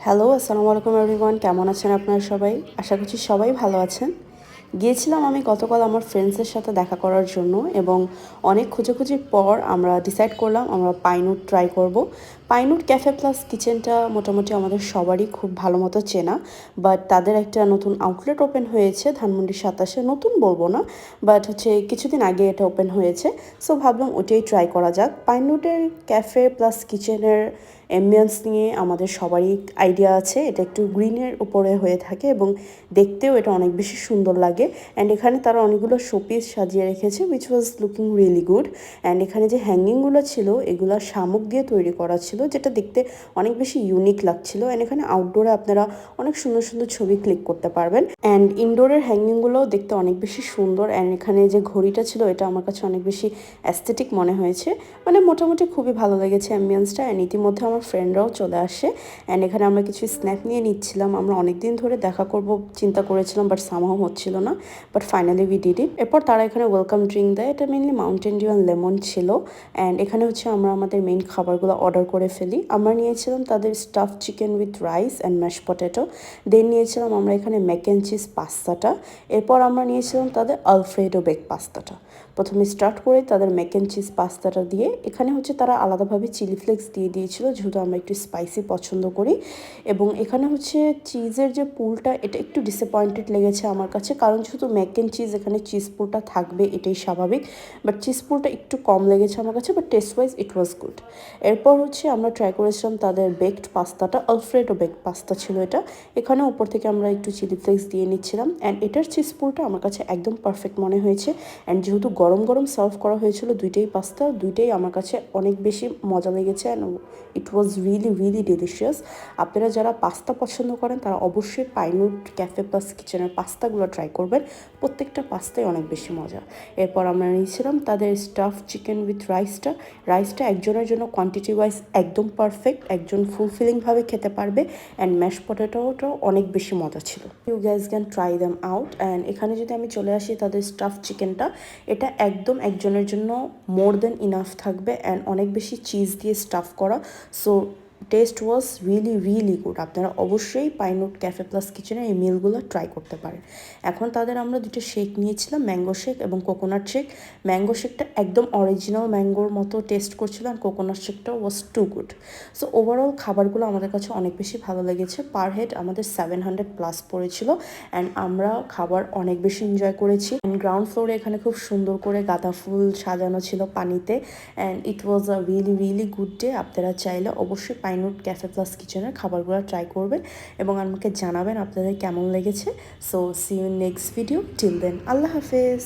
Hello, আসসালামু আলাইকুম everyone. কেমন আছেন আপনারা সবাই? আশা করছি সবাই ভালো আছেন। গিয়েছিলাম আমি গতকাল আমার ফ্রেন্ডসদের সাথে দেখা করার জন্য এবং অনেক খোঁজাখুঁজির পর আমরা ডিসাইড করলাম আমরা পাইনুট ট্রাই করব। পাইনুট ক্যাফে প্লাস কিচেনটা মোটামুটি আমাদের সবারই খুব ভালো মতো চেনা, বাট তাদের একটা নতুন আউটলেট ওপেন হয়েছে ধানমন্ডি 27-এ। নতুন বলবো না, বাট হচ্ছে কিছুদিন আগে এটা ওপেন হয়েছে। সো ভাবলাম ওটাই ট্রাই করা যাক। পাইনুটের ক্যাফে প্লাস কিচেনের অ্যাম্বিয়েন্স নিয়ে আমাদের সবারই আইডিয়া আছে। এটা একটু গ্রিনের উপরে হয়ে থাকে এবং দেখতেও এটা অনেক বেশি সুন্দর লাগে। অ্যান্ড এখানে তারা অনেকগুলো শোপিস সাজিয়ে রেখেছে which was looking really good. And এখানে যে হ্যাঙ্গিংগুলো ছিল এগুলো শামুক দিয়ে তৈরি করা ছিল, যেটা দেখতে অনেক বেশি ইউনিক লাগছিল। অ্যান্ড এখানে আউটডোরে আপনারা অনেক সুন্দর সুন্দর ছবি ক্লিক করতে পারবেন। অ্যান্ড ইনডোরের হ্যাঙ্গিংগুলোও দেখতে অনেক বেশি সুন্দর। অ্যান্ড এখানে যে ঘড়িটা ছিল এটা আমার কাছে অনেক বেশি অ্যাস্থেটিক মনে হয়েছে। মানে মোটামুটি খুবই ভালো লেগেছে অ্যাম্বিয়েন্সটা। অ্যান্ড ইতিমধ্যে আমার ফ্রেন্ডরাও চলে আসে। অ্যান্ড এখানে আমরা কিছু স্ন্যাক নিয়ে নিচ্ছিলাম। আমরা অনেক দিন ধরে দেখা করব চিন্তা করেছিলাম, বাট সামহাও হচ্ছিল না, but finally we did it. এরপর তারা এখানে ওয়েলকাম ড্রিঙ্ক দেয়। এটা mainly Mountain Dew and lemon ছিল। অ্যান্ড এখানে হচ্ছে আমরা আমাদের মেইন খাবারগুলো অর্ডার করে ফেলি। আমরা নিয়েছিলাম তাদের stuff chicken with rice and mash potato. Then নিয়েছিলাম আমরা এখানে ম্যাক অ্যান্ড চিজ পাস্তাটা। এরপর আমরা নিয়েছিলাম তাদের আলফ্রেডো বেক পাস্তাটা। প্রথমে স্টার্ট করে তাদের ম্যাক অ্যান্ড চিজ পাস্তাটা দিয়ে, এখানে হচ্ছে তারা আলাদাভাবে চিলি ফ্লেক্স দিয়ে দিয়েছিল যেহেতু আমরা একটু স্পাইসি পছন্দ করি। এবং এখানে হচ্ছে চিজের যে পুলটা এটা একটু ডিসঅ্যাপয়েন্টেড লেগেছে আমার কাছে, কারণ যেহেতু ম্যাক অ্যান্ড চিজ এখানে চিজ পুলটা থাকবে এটাই স্বাভাবিক, বাট চিজ পুলটা একটু কম লেগেছে আমার কাছে, but taste wise it was good. এরপর হচ্ছে আমরা ট্রাই করেছিলাম তাদের বেকড পাস্তাটা, আলফ্রেডো বেকড পাস্তা ছিল এটা। এখানে উপর থেকে আমরা একটু চিলি ফ্লেক্স দিয়ে নিচ্ছিলাম। অ্যান্ড এটার চিজ পুলটা আমার কাছে একদম পারফেক্ট মনে হয়েছে। অ্যান্ড যেহেতু গরম গরম সার্ভ করা হয়েছিল দুইটাই পাস্তা, দুইটাই আমার কাছে অনেক বেশি মজা লেগেছে। And it was really really delicious. আপনারা যারা পাস্তা পছন্দ করেন তারা অবশ্যই পাইনুট ক্যাফে প্লাস কিচেনের পাস্তাগুলো ট্রাই করবেন। প্রত্যেকটা পাস্তাই অনেক বেশি মজা। এরপর আমরা নিয়েছিলাম তাদের স্টাফ চিকেন উইথ রাইসটা। রাইসটা একজনের জন্য কোয়ান্টিটি ওয়াইজ একদম পারফেক্ট, একজন ফুলফিলিংভাবে খেতে পারবে। অ্যান্ড ম্যাশ পটেটোটাও অনেক বেশি মজা ছিল। You guys can try them out. And এখানে যদি আমি চলে আসি তাদের স্টাফ চিকেনটা, এটা একদম একজনের জন্য মোর দেন ইনাফ থাকবে। অ্যান্ড অনেক বেশি চিজ দিয়ে স্টাফ করা। So test was really really good. আপনারা অবশ্যই পাইনুট ক্যাফে প্লাস কিচেনের এই মিলগুলো ট্রাই করতে পারেন। এখন তাদের আমরা দুটো শেক নিয়েছিলাম, ম্যাঙ্গো শেক এবং কোকোনাট শেক। ম্যাঙ্গো শেকটা একদম অরিজিনাল ম্যাঙ্গোর মতো টেস্ট করছিল, আর কোকোনাট শেকটা ওয়াজ টু গুড। সো ওভারঅল খাবারগুলো আমাদের কাছে অনেক বেশি ভালো লেগেছে। পার হেড আমাদের 700+ পড়েছিল। অ্যান্ড আমরা খাবার অনেক বেশি এনজয় করেছি। অ্যান্ড গ্রাউন্ড ফ্লোরে এখানে খুব সুন্দর করে গাঁদা ফুল সাজানো ছিল পানিতে। And it was a really really good day. আপনারা চাইলে অবশ্যই পাইনুট ক্যাফে প্লাস কিচেনের খাবারগুলো ট্রাই করবেন এবং আমাকে জানাবেন আপনাদের কেমন লেগেছে। So see you next video. Till then, আল্লাহ হাফেজ।